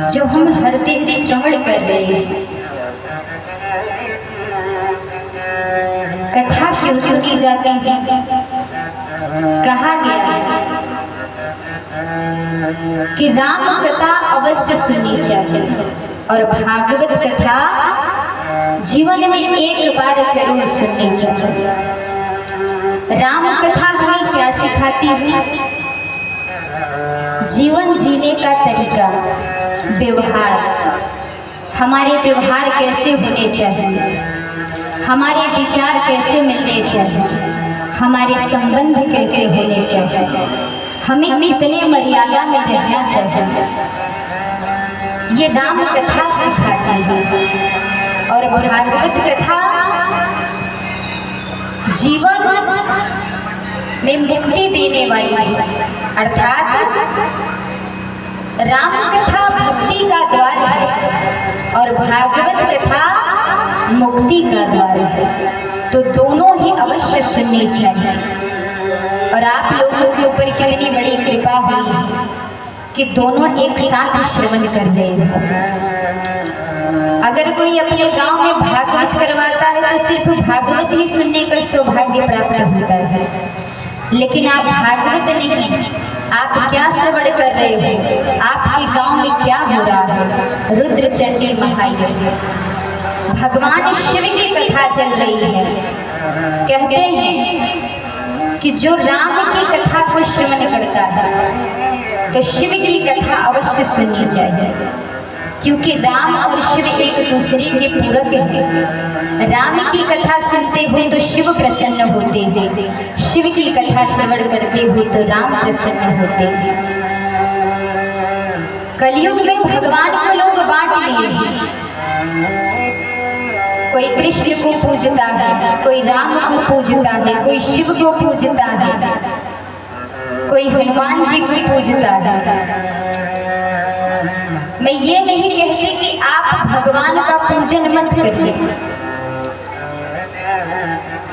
जो हम हर दिन श्रवण कर रहे हैं। कथा क्यों सुनी जाती है? कहा गया है कि राम कथा अवश्य सुननी चाहिए और भागवत कथा जीवन में एक बार जरूर सुननी चाहिए। राम कथा हमें क्या सिखाती है? जीवन जीने का तरीका, व्यवहार, हमारे व्यवहार कैसे होने चाहिए, हमारे विचार कैसे मिलने चाहिए, हमारे संबंध कैसे होने चाहिए, हमें कितने मर्यादा में रहना चाहिए, ये राम कथा सिखाती है। और भागवत कथा जीवन में मुक्ति देने वाली, अर्थात राम कथा भक्ति का द्वार है और भागवत कथा मुक्ति का द्वार है। तो दोनों ही अवश्य सुननी चाहिए। और आप लोगों के ऊपर कितनी बड़ी कृपा हुई कि दोनों एक साथ श्रवण कर रहे हैं। अगर कोई अपने गांव में भागवत करवाता है तो सिर्फ भागवत ही सुनने का सौभाग्य प्राप्त होता है, लेकिन आप भागवत नहीं, आप क्या श्रवण कर रहे हो? आपके गांव में क्या हो रहा है? रुद्र चर्चा महायज्ञ, भगवान शिव की कथा चल रही है। कहते हैं कि जो राम की कथा को श्रवण करता है तो शिव की कथा अवश्य सुननी चाहिए, क्योंकि राम और शिव एक दूसरे के पूरक हैं। राम की कथा सुनते हुए तो शिव प्रसन्न होते हैं, शिव की कथा श्रवण करते हुए तो राम प्रसन्न होते हैं। कलयुग में भगवान को लोग बांट लिए हैं। कोई कृष्ण को पूजता है, कोई राम को पूजता है, कोई शिव को पूजता है, कोई हनुमान जी को पूजता है। मैं ये नहीं कहती कि आप भगवान का पूजन मत करिए,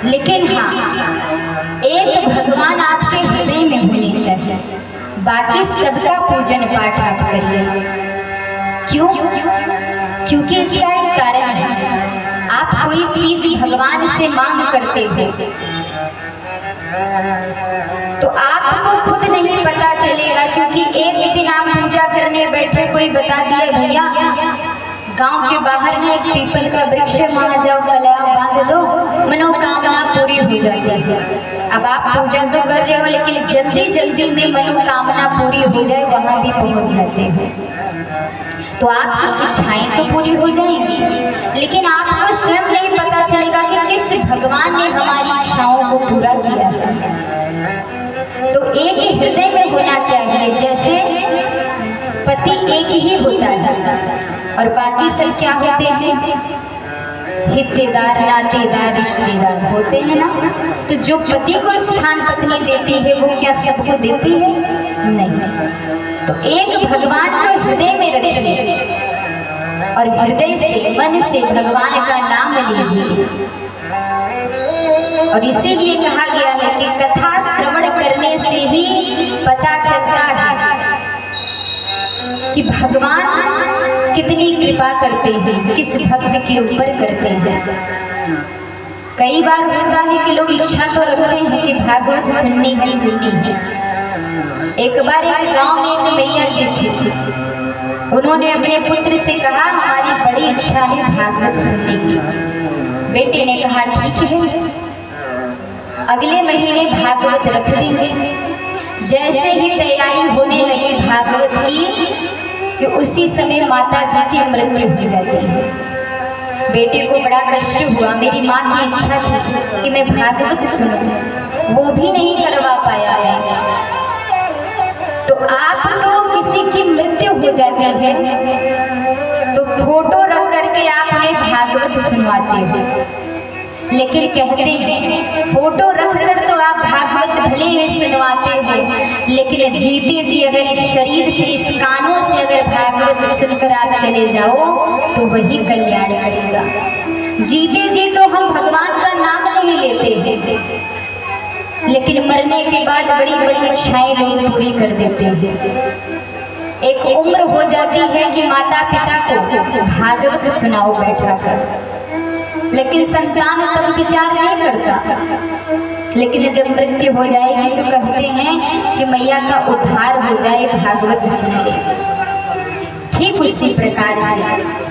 लेकिन हाँ, एक भगवान आपके हृदय में होने चाहिए, बाकी सबका पूजन पाठ आप करिए। क्यों? क्योंकि इसका एक कारण है। आप कोई चीज भगवान से मांग करते हो तो आपको खुद नहीं पता चलेगा, क्योंकि एक दिन आप पूजा करने बैठे, कोई बता दिया भैया गांव के बाहर में एक पीपल का वृक्ष है, वहां जाओ, कलया बांध दो, मनोकामना पूरी हो जाती है। अब आप पूजा तो कर रहे हो, लेकिन जल्दी जल्दी में मनोकामना पूरी हो जाए वहां भी पहुंच जाते हैं। तो आपकी इच्छाएं तो पूरी हो जाएंगी, लेकिन आपको स्वयं नहीं पता चलेगा कि किस भगवान ने हमारी इच्छाओं को पूरा किया है। तो एक ही हृदय में होना चाहिए, जैसे पति एक ही होता है और बाकी सब क्या होते हैं? हिस्सेदार, नातेदार, रिश्तेदार होते हैं ना। तो जो पति को स्थान पत्नी देती है वो क्या सबको देती है? नहीं। तो एक भगवान को हृदय में रखिए और हृदय से, मन से भगवान का नाम लीजिए। और इसीलिए कहा गया है कि कथा श्रवण करने से ही पता चलता है कि भगवान कितनी कृपा करते हैं, किस भक्त के ऊपर करते हैं। कई बार होता है कि लोग इच्छा तो रखते हैं कि भागवत सुननी ही सुननी है। एक बार एक गांव में एक मैया जी थी, उन्होंने अपने पुत्र से कहा हमारी बड़ी इच्छा है भागवत सुनने की। बेटे ने कहा ठीक है, अगले महीने भागवत रख देंगे। जैसे ही तैयारी होने लगी भागवत की कि उसी समय माता जी की मृत्यु हो जाती है। बेटे को बड़ा कष्ट हुआ, मेरी माँ की इच्छा थी कि मैं भागवत सुनूं, वो भी नहीं करवा पाया है। तो आप तो किसी की मृत्यु हो जाती है तो फोटो रख करके आप हमें भागवत सुनवाते हो, लेकिन कहते हैं फोटो रख कर तो आप भागवत भले ही सुनवाते हो, लेकिन जीते जी अगर इस शरीर से, इस कानों से अगर भागवत सुनकर आप चले जाओ तो वही कल्याण करेगा। जीते जी तो हम भगवान का नाम नहीं लेते, लेकिन मरने के बाद बड़ी बड़ी इच्छाएं लोग पूरी कर देते हैं। एक उम्र हो जाती है कि माता पिता को भागवत सुनाओ बैठा कर, लेकिन संतान तब विचार नहीं करता। लेकिन जब मृत्यु हो जाएगी तो कहते हैं कि मैया का उद्धार हो जाए भागवत सुन के। ठीक उसी प्रकार से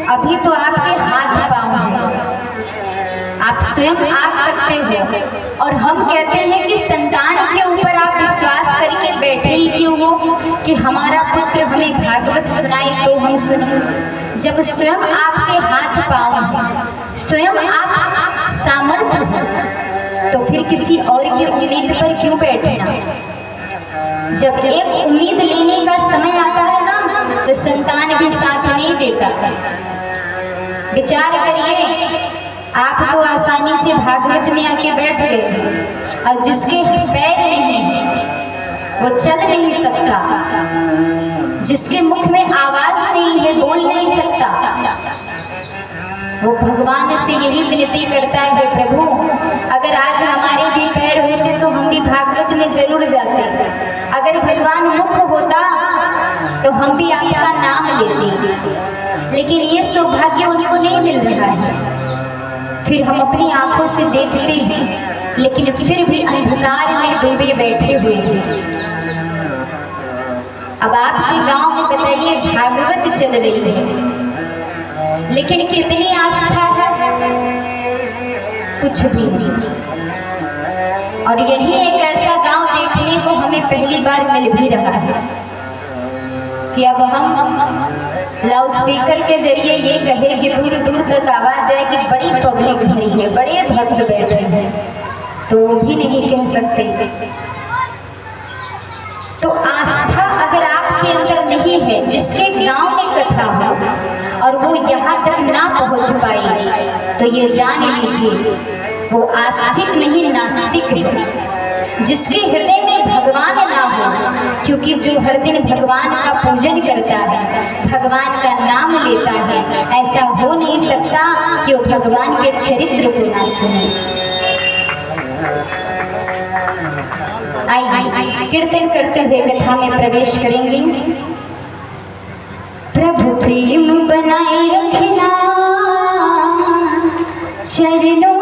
अभी तो आपके हाथ पांव हैं, आप स्वयं आ सकते हो। और हम कहते हैं कि संतान के ऊपर आप विश्वास करके बैठे ही क्यों हो कि हमारा पुत्र हमें भागवत सुनाए तो हम सुने। जब स्वयं आपके हाथ पांव हैं, स्वयं आप सामर्थ्य हो, तो फिर किसी और की उम्मीद पर क्यों बैठना। जब एक उम्मीद लेने का समय आता है ना, तो संतान भी साथ नहीं देता। विचार करिए, आप तो आसानी से भागवत में आके बैठ गए, और जिसके पैर नहीं वो चल नहीं सकता, जिसके मुख में आवाज नहीं है, बोल नहीं सकता, वो भगवान से यही विनती करता है, प्रभु अगर आज हमारे भी पैर होते तो हम भी भागवत में जरूर जाते। अगर भगवान मुख होता तो हम भी आपका नाम लेते। लेकिन ये सौभाग्य उनको नहीं मिल रहा है। फिर हम अपनी आंखों से देखते हैं, लेकिन फिर भी अंधकार में डूबे बैठे हुए हैं। अब आपके गांव में बताइए भागवत चल रही है, लेकिन कितनी आस्था है, कुछ भी नहीं। और यही एक ऐसा गांव देखने को हमें पहली बार मिल भी रहा है कि अब हम लाउड स्पीकर के जरिए ये कहे कि दूर दूर तक आवाज जाए कि बड़ी पब्लिक भरी है, बड़े भक्त बैठे हैं, तो वो भी नहीं कह सकते। तो आस्था अगर आपके अंदर नहीं है, जिसके गांव में कथा हो और वो यहाँ तक ना पहुँच पाए, तो ये जान लीजिए वो आस्तिक नहीं नास्तिक है। जिसके हृदय में भगवान ना हो, क्योंकि जो हर दिन भगवान का पूजन करता है, भगवान का नाम लेता है, ऐसा हो नहीं सकता कि वो भगवान के चरित्र को ना सुने। आइए कीर्तन करते हुए कथा में प्रवेश करेंगे। प्रभु प्रेम बनाए रखना चरणों